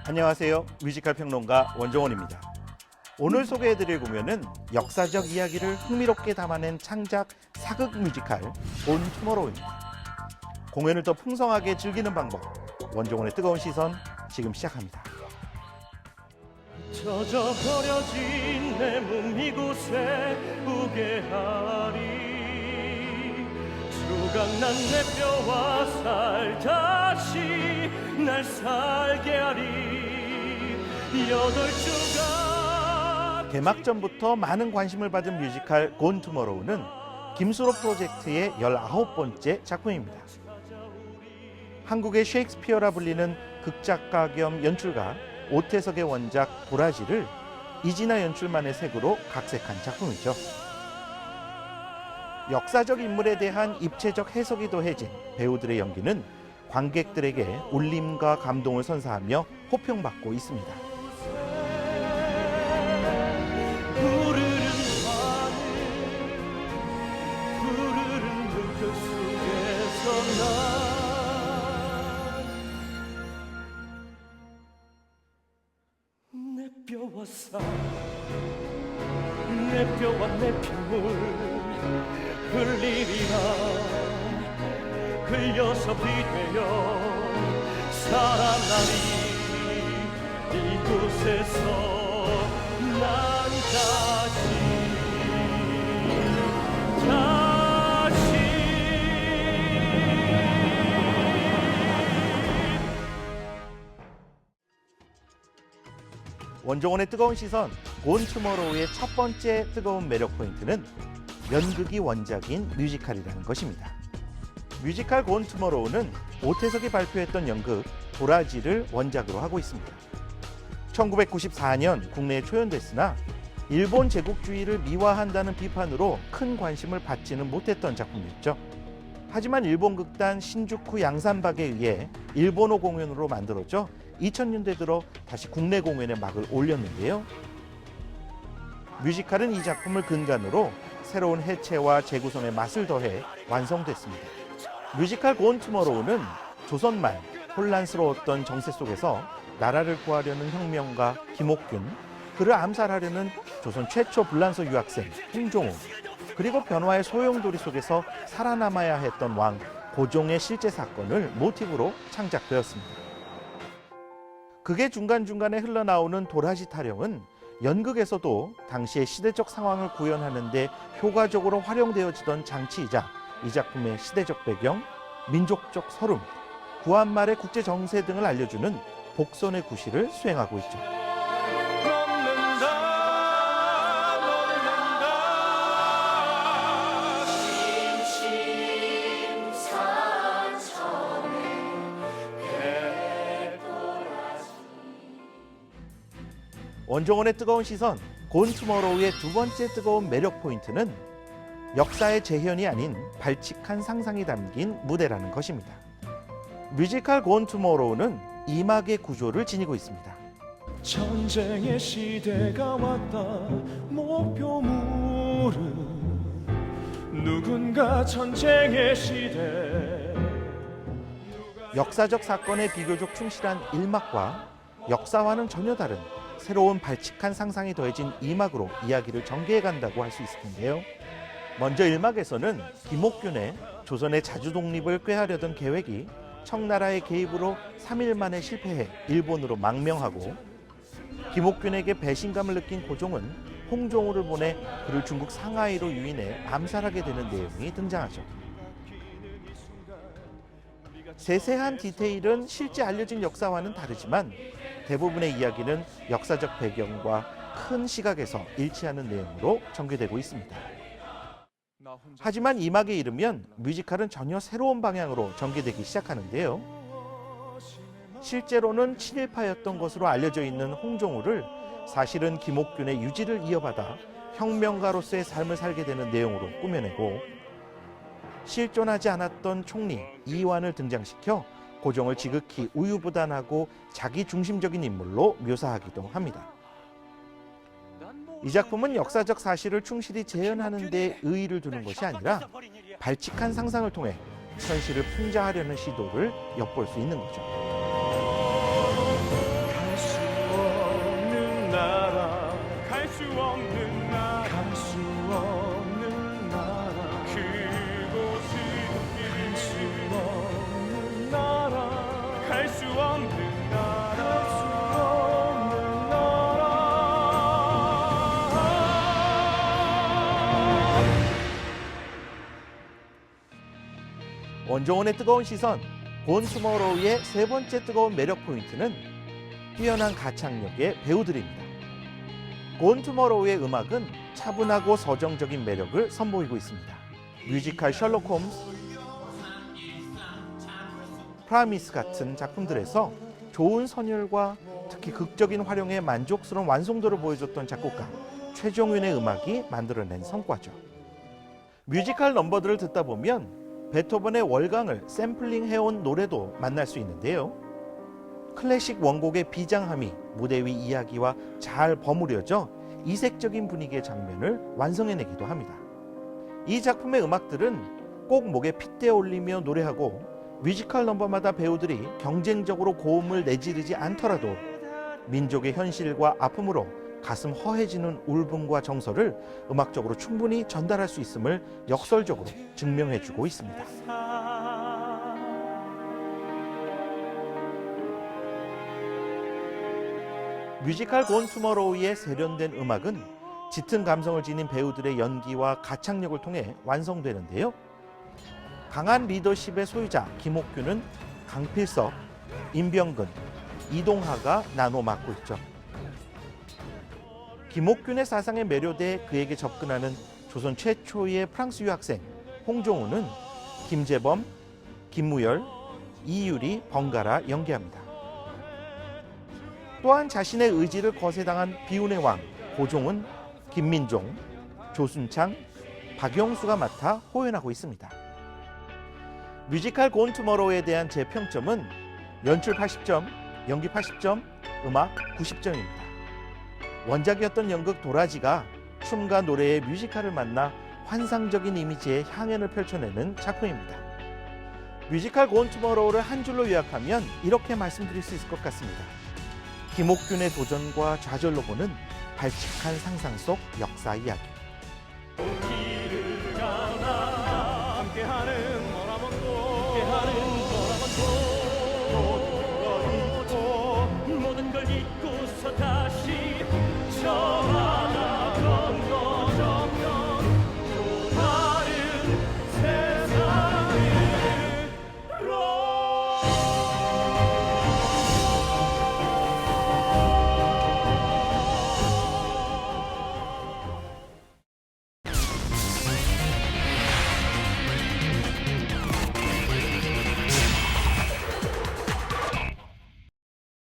안녕하세요. 뮤지컬 평론가 원종원입니다. 오늘 소개해드릴 공연은 역사적 이야기를 흥미롭게 담아낸 창작 사극 뮤지컬 온 투모로우입니다. 공연을 더 풍성하게 즐기는 방법, 원종원의 뜨거운 시선 지금 시작합니다. 젖어 버려진 내 몸 이곳에 우게하리 조각난 내 뼈와 살 다시 날 살게 하리 여덟 조각. 개막전부터 많은 관심을 받은 뮤지컬 곤 투모로우는 김수로 프로젝트의 19번째 작품입니다. 한국의 셰익스피어라 불리는 극작가 겸 연출가 오태석의 원작 도라지를 이진아 연출만의 색으로 각색한 작품이죠. 역사적 인물에 대한 입체적 해석이 더해진 배우들의 연기는 관객들에게 울림과 감동을 선사하며 호평받고 있습니다. 부르는 하늘 부르는 물결 속에서 내 뼈와 살 내 뼈와 내 피물 흘리리라 흘려서 비되어 살아나리 이곳에서 난 다시 원종원의 뜨거운 시선, 곤 투모로우의 첫 번째 뜨거운 매력 포인트는 연극이 원작인 뮤지컬이라는 것입니다. 뮤지컬 곤 투모로우는 오태석이 발표했던 연극 도라지를 원작으로 하고 있습니다. 1994년 국내에 초연됐으나 일본 제국주의를 미화한다는 비판으로 큰 관심을 받지는 못했던 작품이었죠. 하지만 일본 극단 신주쿠 양산박에 의해 일본어 공연으로 만들어져 2000년대 들어 다시 국내 공연에 막을 올렸는데요. 뮤지컬은 이 작품을 근간으로 새로운 해체와 재구성의 맛을 더해 완성됐습니다. 뮤지컬 곤 투모로우는 조선 말 혼란스러웠던 정세 속에서 나라를 구하려는 혁명가 김옥균, 그를 암살하려는 조선 최초 불란서 유학생 홍종우, 그리고 변화의 소용돌이 속에서 살아남아야 했던 왕 고종의 실제 사건을 모티브로 창작되었습니다. 극의 중간중간에 흘러나오는 도라지 타령은 연극에서도 당시의 시대적 상황을 구현하는 데 효과적으로 활용되어지던 장치이자 이 작품의 시대적 배경, 민족적 서름, 구한말의 국제 정세 등을 알려주는 복선의 구실을 수행하고 있죠. 원종원의 뜨거운 시선, 곤 투모로우의 두 번째 뜨거운 매력 포인트는 역사의 재현이 아닌 발칙한 상상이 담긴 무대라는 것입니다. 뮤지컬 곤 투모로우는 2막의 구조를 지니고 있습니다. 전쟁의 시대가 왔다 목표물은 누군가 전쟁의 시대. 역사적 사건에 비교적 충실한 1막과 역사와는 전혀 다른 새로운 발칙한 상상이 더해진 2막으로 이야기를 전개해 간다고 할 수 있을 텐데요. 먼저 1막에서는 김옥균의 조선의 자주 독립을 꾀하려던 계획이 청나라의 개입으로 3일 만에 실패해 일본으로 망명하고 김옥균에게 배신감을 느낀 고종은 홍종우를 보내 그를 중국 상하이로 유인해 암살하게 되는 내용이 등장하죠. 세세한 디테일은 실제 알려진 역사와는 다르지만 대부분의 이야기는 역사적 배경과 큰 시각에서 일치하는 내용으로 전개되고 있습니다. 하지만 2막에 이르면 뮤지컬은 전혀 새로운 방향으로 전개되기 시작하는데요. 실제로는 친일파였던 것으로 알려져 있는 홍종우를 사실은 김옥균의 유지를 이어받아 혁명가로서의 삶을 살게 되는 내용으로 꾸며내고 실존하지 않았던 총리 이완을 등장시켜 고종을 지극히 우유부단하고 자기중심적인 인물로 묘사하기도 합니다. 이 작품은 역사적 사실을 충실히 재현하는 데 의의를 두는 것이 아니라 발칙한 상상을 통해 현실을 풍자하려는 시도를 엿볼 수 있는 거죠. 수 없는 나라 갈 수 없는 나라 그곳은 갈 수 없는 나라 갈 수 없는 나라 원종원의 뜨거운 시선, 곤 투모로우의 세 번째 뜨거운 매력 포인트는 뛰어난 가창력의 배우들입니다. 곤 투모로우의 음악은 차분하고 서정적인 매력을 선보이고 있습니다. 뮤지컬 셜록 홈스, 프라미스 같은 작품들에서 좋은 선율과 특히 극적인 활용에 만족스러운 완성도를 보여줬던 작곡가 최종윤의 음악이 만들어낸 성과죠. 뮤지컬 넘버들을 듣다 보면 베토벤의 월광을 샘플링해온 노래도 만날 수 있는데요. 클래식 원곡의 비장함이 무대 위 이야기와 잘 버무려져 이색적인 분위기의 장면을 완성해내기도 합니다. 이 작품의 음악들은 꼭 목에 핏대 올리며 노래하고 뮤지컬 넘버마다 배우들이 경쟁적으로 고음을 내지르지 않더라도 민족의 현실과 아픔으로 가슴 허해지는 울분과 정서를 음악적으로 충분히 전달할 수 있음을 역설적으로 증명해주고 있습니다. 뮤지컬 곤 투모로우의 세련된 음악은 짙은 감성을 지닌 배우들의 연기와 가창력을 통해 완성되는데요. 강한 리더십의 소유자 김옥규는 강필석, 임병근, 이동하가 나눠 맡고 있죠. 김옥균의 사상에 매료돼 그에게 접근하는 조선 최초의 프랑스 유학생 홍종우는 김재범, 김무열, 이유리 번갈아 연기합니다. 또한 자신의 의지를 거세당한 비운의 왕 고종은 김민종, 조순창, 박영수가 맡아 호연하고 있습니다. 뮤지컬 곤 투모로우에 대한 제 평점은 연출 80점, 연기 80점, 음악 90점입니다. 원작이었던 연극 도라지가 춤과 노래의 뮤지컬을 만나 환상적인 이미지의 향연을 펼쳐내는 작품입니다. 뮤지컬 곤 투모로우를 한 줄로 요약하면 이렇게 말씀드릴 수 있을 것 같습니다. 김옥균의 도전과 좌절로 보는 발칙한 상상 속 역사 이야기. 길을 가나 함께하는